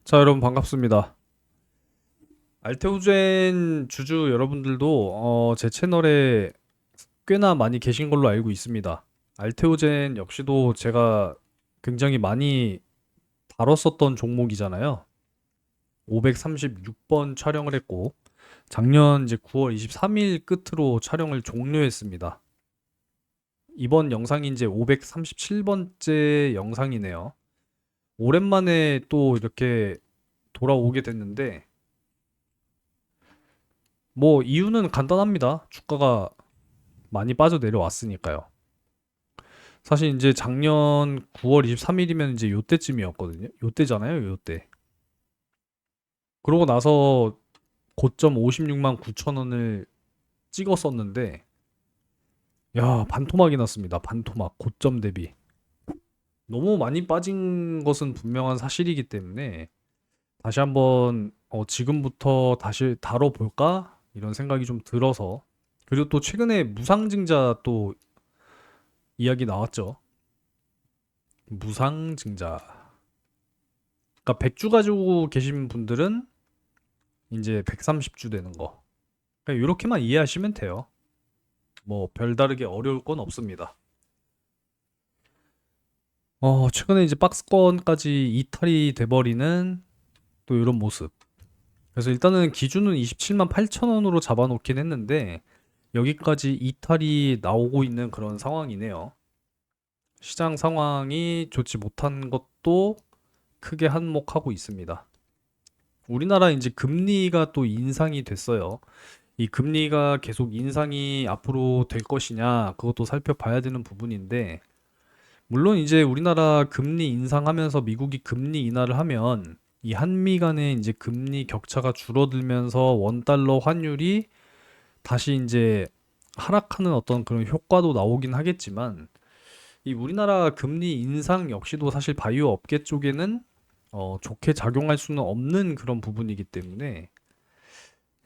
자, 여러분 반갑습니다. 알테오젠 주주 여러분들도 제 채널에 꽤나 많이 계신 걸로 알고 있습니다. 알테오젠 역시도 제가 굉장히 많이 다뤘었던 종목이잖아요. 536번 촬영을 했고 작년 이제 9월 23일 끝으로 촬영을 종료했습니다. 이번 영상이 이제 537번째 영상이네요. 오랜만에 또 이렇게 돌아오게 됐는데 뭐 이유는 간단합니다. 주가가 많이 빠져 내려왔으니까요. 사실 이제 작년 9월 23일이면 이제 요때쯤이었거든요. 요때잖아요, 요때. 그러고 나서 고점 56만 9천 원을 찍었었는데, 야, 반토막이 났습니다. 반토막, 고점 대비. 너무 많이 빠진 것은 분명한 사실이기 때문에 다시 한번 지금부터 다시 다뤄볼까? 이런 생각이 좀 들어서. 그리고 또 최근에 무상증자 또 이야기 나왔죠. 무상증자. 그러니까 100주 가지고 계신 분들은 이제 130주 되는 거. 그냥 이렇게만 이해하시면 돼요. 뭐 별다르게 어려울 건 없습니다. 최근에 이제 박스권까지 이탈이 돼버리는 또 이런 모습. 그래서 일단은 기준은 27만 8천 원으로 잡아놓긴 했는데 여기까지 이탈이 나오고 있는 그런 상황이네요. 시장 상황이 좋지 못한 것도 크게 한몫하고 있습니다. 우리나라 이제 금리가 또 인상이 됐어요. 이 금리가 계속 인상이 앞으로 될 것이냐, 그것도 살펴봐야 되는 부분인데, 물론 이제 우리나라 금리 인상하면서 미국이 금리 인하를 하면 이 한미 간의 이제 금리 격차가 줄어들면서 원달러 환율이 다시 이제 하락하는 어떤 그런 효과도 나오긴 하겠지만, 이 우리나라 금리 인상 역시도 사실 바이오 업계 쪽에는 좋게 작용할 수는 없는 그런 부분이기 때문에,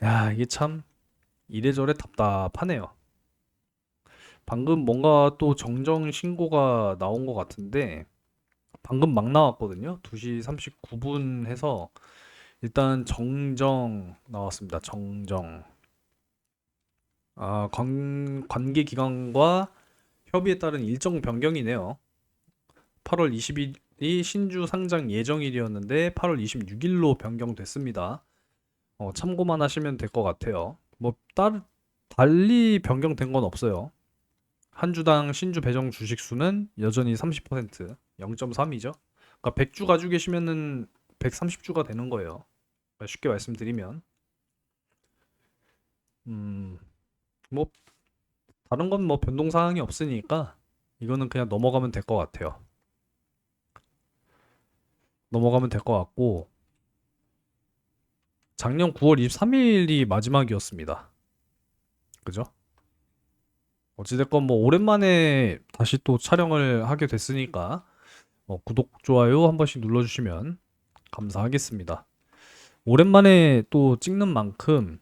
야, 이게 참 이래저래 답답하네요. 방금 뭔가 또 정정 신고가 나온 것 같은데 방금 막 나왔거든요. 2시 39분 해서 일단 정정 나왔습니다. 정정. 관계 기관과 협의에 따른 일정 변경이네요. 8월 20일이 신주 상장 예정일이었는데 8월 26일로 변경됐습니다. 참고만 하시면 될 것 같아요. 뭐 달리 변경된 건 없어요. 한 주당 신주 배정 주식 수는 여전히 30%, 0.3이죠. 그러니까 100주 가지고 계시면은 130주가 되는 거예요. 그러니까 쉽게 말씀드리면, 음, 뭐 다른 건 뭐 변동 사항이 없으니까 이거는 그냥 넘어가면 될 것 같아요. 넘어가면 될 것 같고 작년 9월 23일이 마지막이었습니다. 그죠? 어찌됐건 뭐 오랜만에 다시 또 촬영을 하게 됐으니까 구독, 좋아요 한 번씩 눌러주시면 감사하겠습니다. 오랜만에 또 찍는 만큼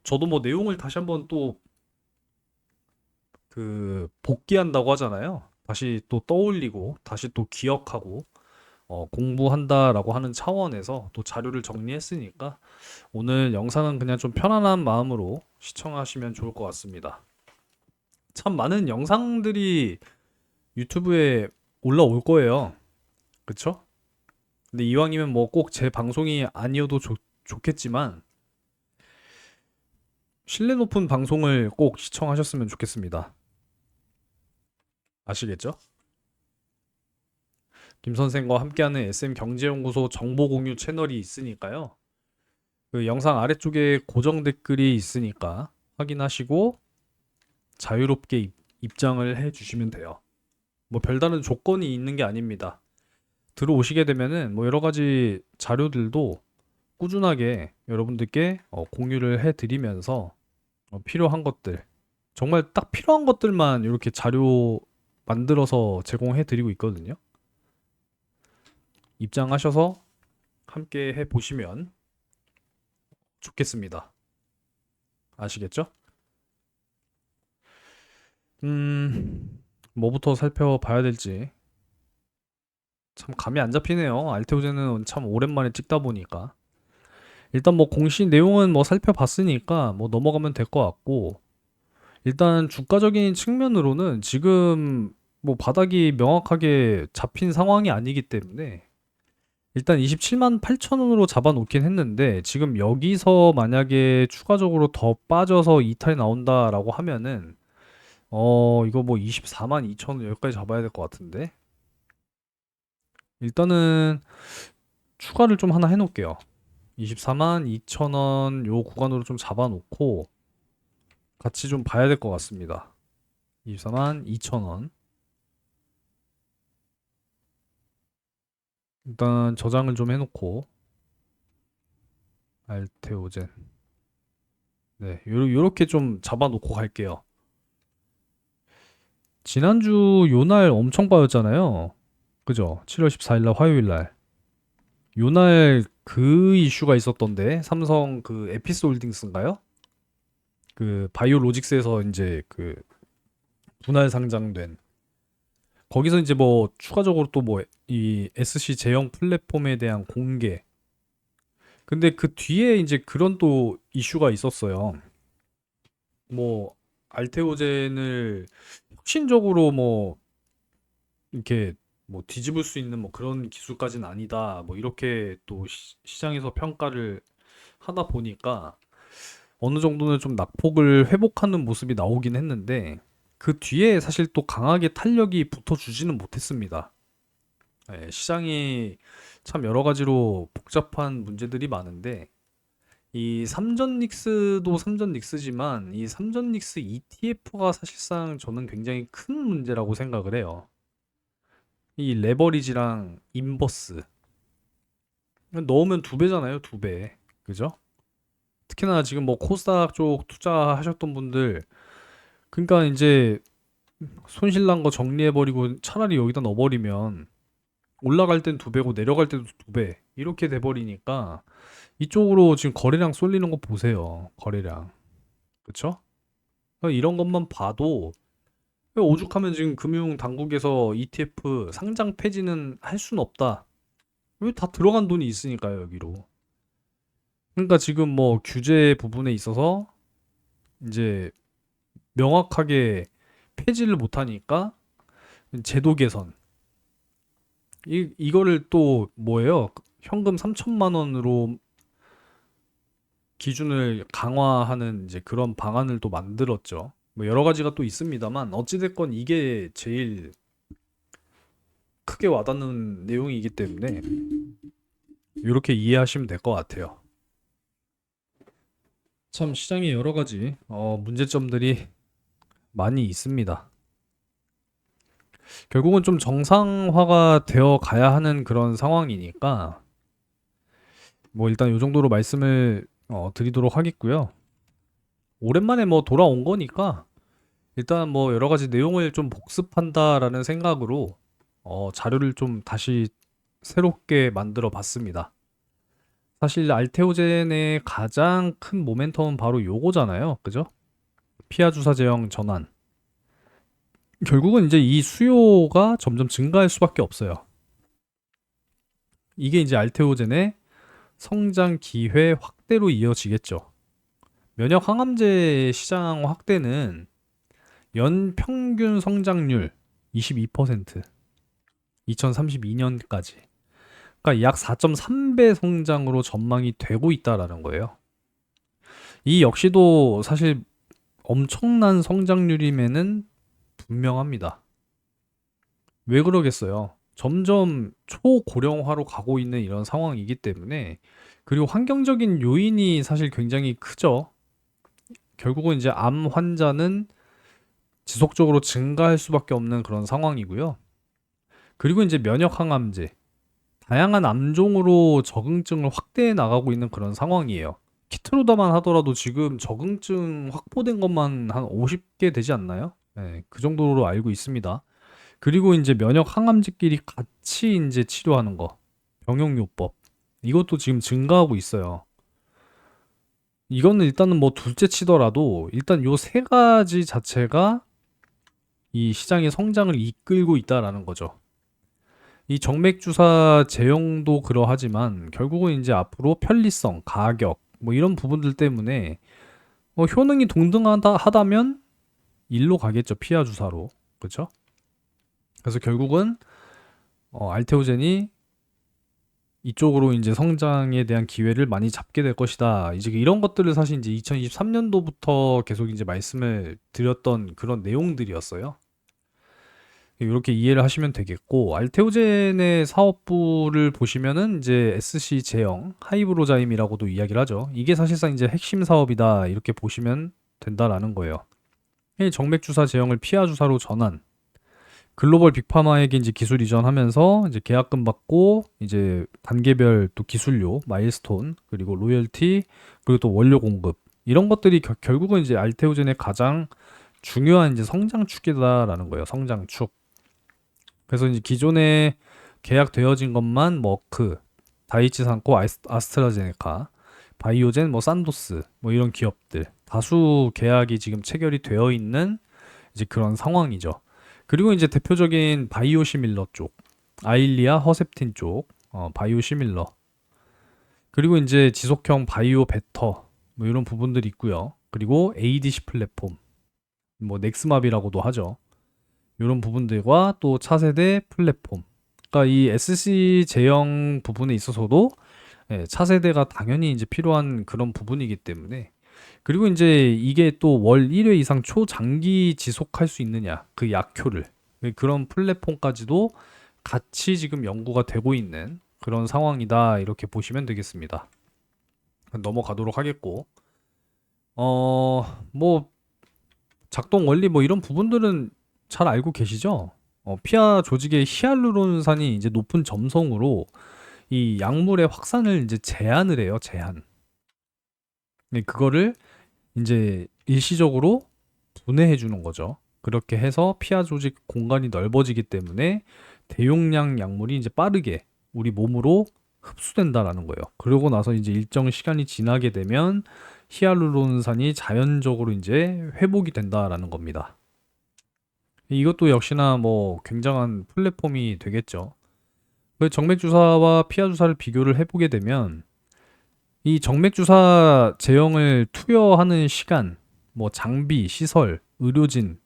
저도 뭐 내용을 다시 한번 또 그 복귀한다고 하잖아요. 다시 또 떠올리고 다시 또 기억하고 공부한다라고 하는 차원에서 또 자료를 정리했으니까 오늘 영상은 그냥 좀 편안한 마음으로 시청하시면 좋을 것 같습니다. 참 많은 영상들이 유튜브에 올라올 거예요. 그쵸? 근데 이왕이면 뭐 꼭 제 방송이 아니어도 좋겠지만 신뢰 높은 방송을 꼭 시청하셨으면 좋겠습니다. 아시겠죠? 김 선생과 함께하는 SM 경제연구소 정보 공유 채널이 있으니까요. 그 영상 아래쪽에 고정 댓글이 있으니까 확인하시고 자유롭게 입장을 해 주시면 돼요. 뭐 별다른 조건이 있는 게 아닙니다. 들어오시게 되면은 뭐 여러 가지 자료들도 꾸준하게 여러분들께 공유를 해 드리면서 필요한 것들, 정말 딱 필요한 것들만 이렇게 자료 만들어서 제공해 드리고 있거든요. 입장하셔서 함께 해 보시면 좋겠습니다. 아시겠죠? 뭐부터 살펴봐야 될지 참 감이 안 잡히네요. 알테오제는 참 오랜만에 찍다 보니까. 일단 뭐 공시 내용은 뭐 살펴봤으니까 뭐 넘어가면 될 것 같고, 일단 주가적인 측면으로는 지금 뭐 바닥이 명확하게 잡힌 상황이 아니기 때문에 일단 27만 8천 원으로 잡아놓긴 했는데, 지금 여기서 만약에 추가적으로 더 빠져서 이탈이 나온다라고 하면은 이거 뭐 24만 2천 원 여기까지 잡아야 될 것 같은데, 일단은 추가를 좀 하나 해놓을게요. 24만 2천 원 요 구간으로 좀 잡아놓고 같이 좀 봐야 될 것 같습니다. 24만 2천 원. 일단 저장을 좀 해놓고 알테오젠. 네, 요렇게 좀 잡아놓고 갈게요. 지난주 요날 엄청 빠졌잖아요. 그죠? 7월 14일 날 화요일 날. 요날 그 이슈가 있었던데, 삼성 그 에피스 홀딩스인가요? 그 바이오로직스에서 이제 그 분할 상장된, 거기서 이제 뭐 추가적으로 또 뭐 이 SC 제형 플랫폼에 대한 공개. 근데 그 뒤에 이제 그런 또 이슈가 있었어요. 뭐 알테오젠을 혁신적으로 뭐 이렇게 뭐 뒤집을 수 있는 뭐 그런 기술까지는 아니다. 뭐 이렇게 또 시장에서 평가를 하다 보니까 어느 정도는 좀 낙폭을 회복하는 모습이 나오긴 했는데, 그 뒤에 사실 또 강하게 탄력이 붙어주지는 못했습니다. 예, 시장이 참 여러 가지로 복잡한 문제들이 많은데, 이 삼전 닉스도 삼전 닉스지만 이 삼전 닉스 ETF가 사실상 저는 굉장히 큰 문제라고 생각을 해요. 이 레버리지랑 인버스 넣으면 두 배잖아요, 두 배. 그죠? 특히나 지금 뭐 코스닥 쪽 투자하셨던 분들, 그러니까 이제 손실난 거 정리해버리고 차라리 여기다 넣어버리면 올라갈 땐 두 배고 내려갈 때도 두 배 이렇게 돼버리니까, 이쪽으로 지금 거래량 쏠리는 거 보세요. 거래량. 그쵸? 그러니까 이런 것만 봐도 오죽하면 지금 금융 당국에서 ETF 상장 폐지는 할 수는 없다. 왜 다 들어간 돈이 있으니까요, 여기로. 그러니까 지금 뭐 규제 부분에 있어서 이제 명확하게 폐지를 못하니까 제도 개선. 이거를 또 뭐예요? 현금 3천만 원으로 기준을 강화하는 이제 그런 방안을 또 만들었죠. 뭐 여러 가지가 또 있습니다만 어찌됐건 이게 제일 크게 와닿는 내용이기 때문에 이렇게 이해하시면 될 것 같아요. 참 시장에 여러 가지 문제점들이 많이 있습니다. 결국은 좀 정상화가 되어 가야 하는 그런 상황이니까 뭐 일단 이 정도로 말씀을 드리도록 하겠고요. 오랜만에 뭐 돌아온 거니까 일단 뭐 여러 가지 내용을 좀 복습한다라는 생각으로 자료를 좀 다시 새롭게 만들어 봤습니다. 사실 알테오젠의 가장 큰 모멘텀은 바로 요거잖아요. 그죠? 피하 주사 제형 전환. 결국은 이제 이 수요가 점점 증가할 수밖에 없어요. 이게 이제 알테오젠의 성장 기회 확대로 이어지겠죠. 면역 항암제 시장 확대는 연 평균 성장률 22%, 2032년까지. 그러니까 약 4.3배 성장으로 전망이 되고 있다라는 거예요. 이 역시도 사실 엄청난 성장률임에는 분명합니다. 왜 그러겠어요? 점점 초고령화로 가고 있는 이런 상황이기 때문에, 그리고 환경적인 요인이 사실 굉장히 크죠. 결국은 이제 암 환자는 지속적으로 증가할 수밖에 없는 그런 상황이고요. 그리고 이제 면역 항암제, 다양한 암종으로 적응증을 확대해 나가고 있는 그런 상황이에요. 키트로다만 하더라도 지금 적응증 확보된 것만 한 50개 되지 않나요? 네, 그 정도로 알고 있습니다. 그리고 이제 면역 항암제끼리 같이 이제 치료하는 거, 병용요법, 이것도 지금 증가하고 있어요. 이거는 일단은 뭐 둘째 치더라도 일단 요 세 가지 자체가 이 시장의 성장을 이끌고 있다라는 거죠. 이 정맥 주사 제형도 그러하지만 결국은 이제 앞으로 편리성, 가격 뭐 이런 부분들 때문에 효능이 동등하다면 일로 가겠죠. 피하 주사로. 그렇죠? 그래서 결국은 알테오젠이 이쪽으로 이제 성장에 대한 기회를 많이 잡게 될 것이다. 이제 이런 것들을 사실 이제 2023년도부터 계속 이제 말씀을 드렸던 그런 내용들이었어요. 이렇게 이해를 하시면 되겠고, 알테오젠의 사업부를 보시면은 이제 SC 제형 하이브로자임이라고도 이야기를 하죠. 이게 사실상 이제 핵심 사업이다. 이렇게 보시면 된다라는 거예요. 이 정맥 주사 제형을 피하 주사로 전환. 글로벌 빅파마에게 이제 기술 이전하면서 이제 계약금 받고 이제 단계별 또 기술료, 마일스톤, 그리고 로열티, 그리고 또 원료 공급 이런 것들이 결국은 이제 알테오젠의 가장 중요한 이제 성장축이다라는 거예요. 성장축. 그래서 이제 기존에 계약되어진 것만 머크, 다이치산코, 아스트라제네카, 바이오젠, 뭐 산도스, 뭐 이런 기업들 다수 계약이 지금 체결이 되어 있는 이제 그런 상황이죠. 그리고 이제 대표적인 바이오시밀러 쪽, 아일리아, 허셉틴 쪽, 바이오시밀러. 그리고 이제 지속형 바이오 베터, 뭐 이런 부분들이 있고요. 그리고 ADC 플랫폼, 뭐 넥스마비라고도 하죠. 이런 부분들과 또 차세대 플랫폼. 그러니까 이 SC 제형 부분에 있어서도 차세대가 당연히 이제 필요한 그런 부분이기 때문에 그리고 이제 이게 또 월 1회 이상 초장기 지속할 수 있느냐 그 약효를 그런 플랫폼까지도 같이 지금 연구가 되고 있는 그런 상황이다 이렇게 보시면 되겠습니다. 넘어가도록 하겠고 뭐 작동 원리 뭐 이런 부분들은 잘 알고 계시죠? 피하 조직의 히알루론산이 이제 높은 점성으로 이 약물의 확산을 이제 제한을 해요. 제한. 그거를 이제 일시적으로 분해해 주는 거죠. 그렇게 해서 피하 조직 공간이 넓어지기 때문에 대용량 약물이 이제 빠르게 우리 몸으로 흡수된다라는 거예요. 그러고 나서 이제 일정 시간이 지나게 되면 히알루론산이 자연적으로 이제 회복이 된다라는 겁니다. 이것도 역시나 뭐 굉장한 플랫폼이 되겠죠. 그 정맥 주사와 피하 주사를 비교를 해보게 되면 이 정맥 주사 제형을 투여하는 시간, 뭐 장비, 시설, 의료진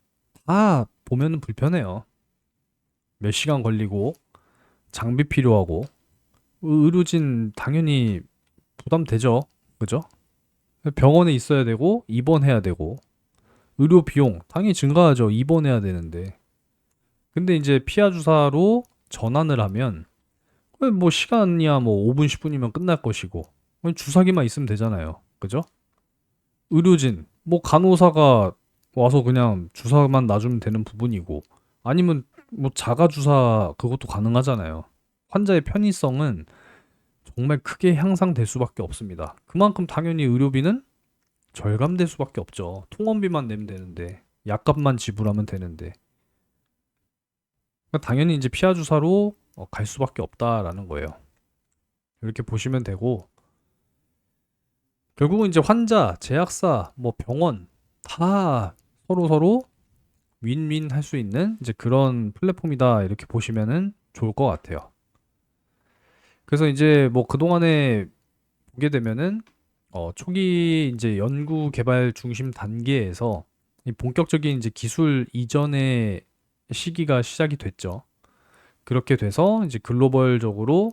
다 보면은 불편해요. 몇 시간 걸리고 장비 필요하고 의료진 당연히 부담되죠. 그죠? 병원에 있어야 되고 입원해야 되고 의료 비용 당연히 증가하죠. 입원해야 되는데. 근데 이제 피하 주사로 전환을 하면 뭐 시간이야 뭐 5분 10분이면 끝날 것이고 주사기만 있으면 되잖아요. 그죠? 의료진 뭐 간호사가 와서 그냥 주사만 놔주면 되는 부분이고 아니면 뭐 자가 주사 그것도 가능하잖아요. 환자의 편의성은 정말 크게 향상될 수밖에 없습니다. 그만큼 당연히 의료비는 절감될 수밖에 없죠. 통원비만 내면 되는데 약값만 지불하면 되는데 그러니까 당연히 이제 피하 주사로 갈 수밖에 없다라는 거예요. 이렇게 보시면 되고 결국은 이제 환자, 제약사, 뭐 병원 다 서로 윈윈 할 수 있는 이제 그런 플랫폼이다 이렇게 보시면은 좋을 것 같아요. 그래서 이제 뭐 그동안에 보게 되면은 초기 이제 연구 개발 중심 단계에서 이 본격적인 이제 기술 이전의 시기가 시작이 됐죠. 그렇게 돼서 이제 글로벌적으로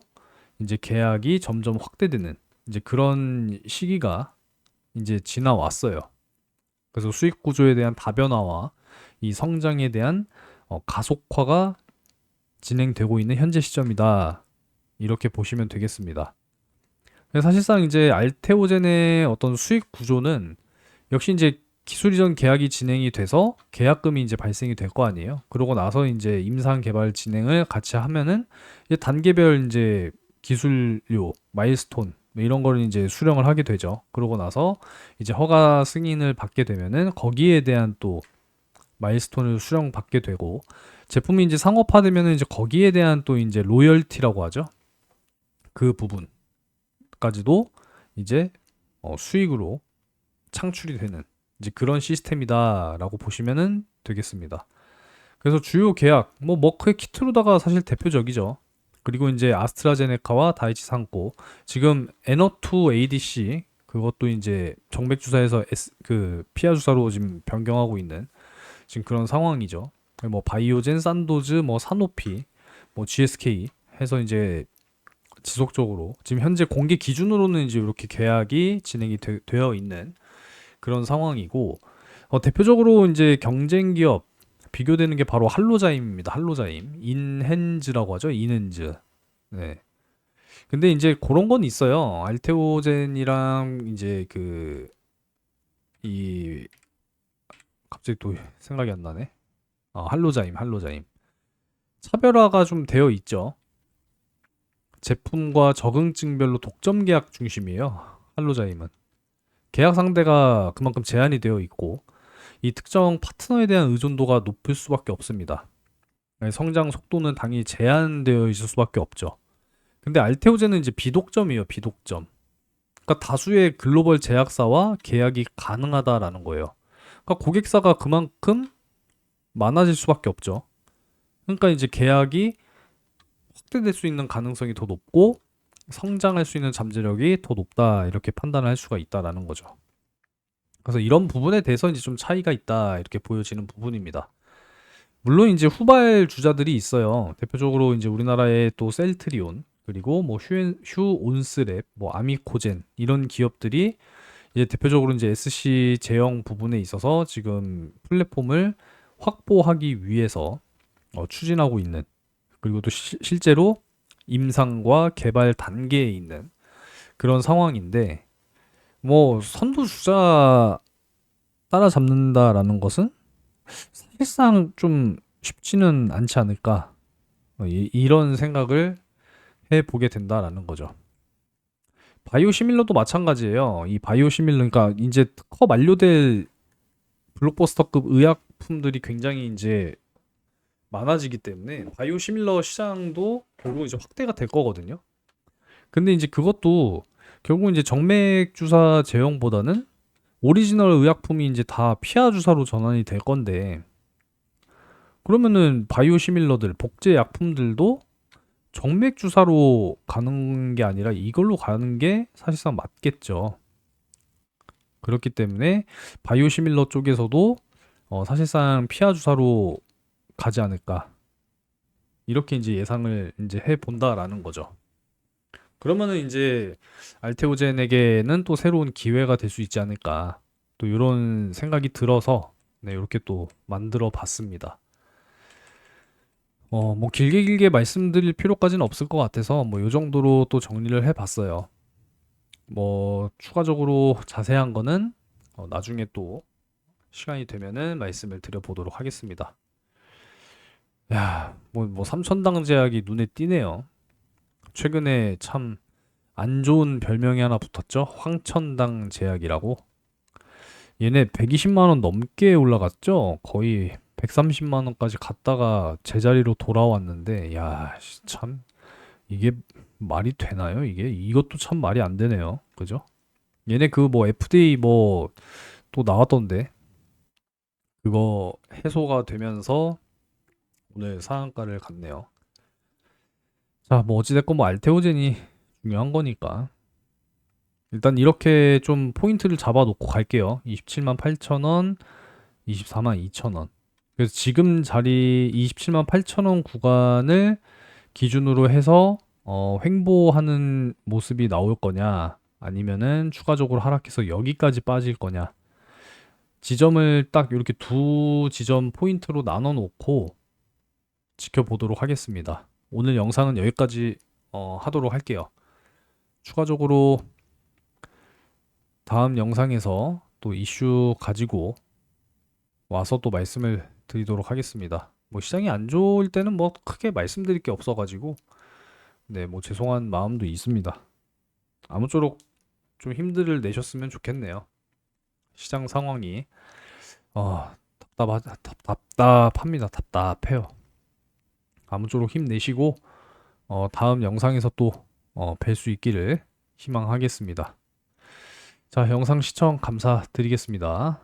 이제 계약이 점점 확대되는 이제 그런 시기가 이제 지나왔어요. 그래서 수익 구조에 대한 다변화와 이 성장에 대한 가속화가 진행되고 있는 현재 시점이다. 이렇게 보시면 되겠습니다. 사실상 이제 알테오젠의 어떤 수익 구조는 역시 이제 기술 이전 계약이 진행이 돼서 계약금이 이제 발생이 될 거 아니에요. 그러고 나서 이제 임상 개발 진행을 같이 하면은 이제 단계별 이제 기술료, 마일스톤 뭐 이런 거를 이제 수령을 하게 되죠. 그러고 나서 이제 허가 승인을 받게 되면은 거기에 대한 또 마일스톤을 수령받게 되고 제품이 이제 상업화되면은 이제 거기에 대한 또 이제 로열티라고 하죠. 그 부분까지도 이제 수익으로 창출이 되는 이제 그런 시스템이다라고 보시면은 되겠습니다. 그래서 주요 계약, 뭐 머크의 키트루다가 사실 대표적이죠. 그리고 이제 아스트라제네카와 다이치 산코 지금 에너2 ADC 그것도 이제 정맥 주사에서 그 피하 주사로 지금 변경하고 있는 지금 그런 상황이죠. 뭐 바이오젠, 산도즈, 뭐 사노피, 뭐 GSK 해서 이제 지속적으로 지금 현재 공개 기준으로는 이제 이렇게 계약이 진행이 되어 있는 그런 상황이고 대표적으로 이제 경쟁 기업 비교되는 게 바로 할로자임입니다. 할로자임, 인헨즈라고 하죠. 인헨즈. 네. 근데 이제 그런 건 있어요. 알테오젠이랑 이제 이 갑자기 또 생각이 안 나네. 할로자임. 차별화가 좀 되어 있죠. 제품과 적응증별로 독점 계약 중심이에요. 할로자임은. 계약 상대가 그만큼 제한이 되어 있고 이 특정 파트너에 대한 의존도가 높을 수밖에 없습니다. 성장 속도는 당연히 제한되어 있을 수밖에 없죠. 근데 알테오젠은 이제 비독점이에요, 비독점. 그러니까 다수의 글로벌 제약사와 계약이 가능하다라는 거예요. 그러니까 고객사가 그만큼 많아질 수밖에 없죠. 그러니까 이제 계약이 확대될 수 있는 가능성이 더 높고 성장할 수 있는 잠재력이 더 높다 이렇게 판단을 할 수가 있다라는 거죠. 그래서 이런 부분에 대해서 이제 좀 차이가 있다 이렇게 보여지는 부분입니다. 물론 이제 후발 주자들이 있어요. 대표적으로 이제 우리나라의 또 셀트리온 그리고 뭐 휴온스랩, 뭐 아미코젠 이런 기업들이 이제 대표적으로 이제 SC 제형 부분에 있어서 지금 플랫폼을 확보하기 위해서 추진하고 있는 그리고 또 실제로 임상과 개발 단계에 있는 그런 상황인데 뭐 선두 주자 따라잡는다라는 것은 사실상 좀 쉽지는 않지 않을까 이런 생각을 해보게 된다라는 거죠. 바이오시밀러도 마찬가지예요. 이 바이오시밀러 그러니까 이제 특허 만료될 블록버스터급 의약품들이 굉장히 이제 많아지기 때문에 바이오시밀러 시장도 결국 이제 확대가 될 거거든요. 근데 이제 그것도 결국 이제 정맥 주사 제형보다는 오리지널 의약품이 이제 다 피하 주사로 전환이 될 건데 그러면은 바이오시밀러들 복제 약품들도 정맥 주사로 가는 게 아니라 이걸로 가는 게 사실상 맞겠죠. 그렇기 때문에 바이오시밀러 쪽에서도 사실상 피하 주사로 가지 않을까 이렇게 이제 예상을 이제 해 본다라는 거죠. 그러면은 이제 알테오젠에게는 또 새로운 기회가 될 수 있지 않을까 또 이런 생각이 들어서 네, 이렇게 또 만들어 봤습니다. 뭐 길게 말씀드릴 필요까지는 없을 것 같아서 뭐 요 정도로 또 정리를 해 봤어요. 뭐 추가적으로 자세한 거는 나중에 또 시간이 되면은 말씀을 드려보도록 하겠습니다. 야, 뭐 삼천당 제약이 눈에 띄네요. 최근에 참 안 좋은 별명이 하나 붙었죠. 황천당 제약이라고. 얘네 120만 원 넘게 올라갔죠. 거의 130만 원까지 갔다가 제자리로 돌아왔는데 야, 참 이게 말이 되나요? 이것도 참 말이 안 되네요. 그죠? 얘네 그 뭐 FDA 뭐 또 나왔던데 그거 해소가 되면서 오늘 상한가를 갔네요. 자, 뭐 어찌됐건 뭐 알테오젠이 중요한 거니까 일단 이렇게 좀 포인트를 잡아놓고 갈게요. 27만 8천 원, 24만 2천 원. 그래서 지금 자리 27만 8천 원 구간을 기준으로 해서 횡보하는 모습이 나올 거냐, 아니면은 추가적으로 하락해서 여기까지 빠질 거냐. 지점을 딱 이렇게 두 지점 포인트로 나눠 놓고 지켜보도록 하겠습니다. 오늘 영상은 여기까지 하도록 할게요. 추가적으로 다음 영상에서 또 이슈 가지고 와서 또 말씀을 드리도록 하겠습니다. 뭐 시장이 안 좋을 때는 뭐 크게 말씀드릴 게 없어가지고 네, 뭐 죄송한 마음도 있습니다. 아무쪼록 좀 힘들을 내셨으면 좋겠네요. 시장 상황이 답답합니다. 답답해요. 아무쪼록 힘내시고 다음 영상에서 또 뵐 수 있기를 희망하겠습니다. 자, 영상 시청 감사드리겠습니다.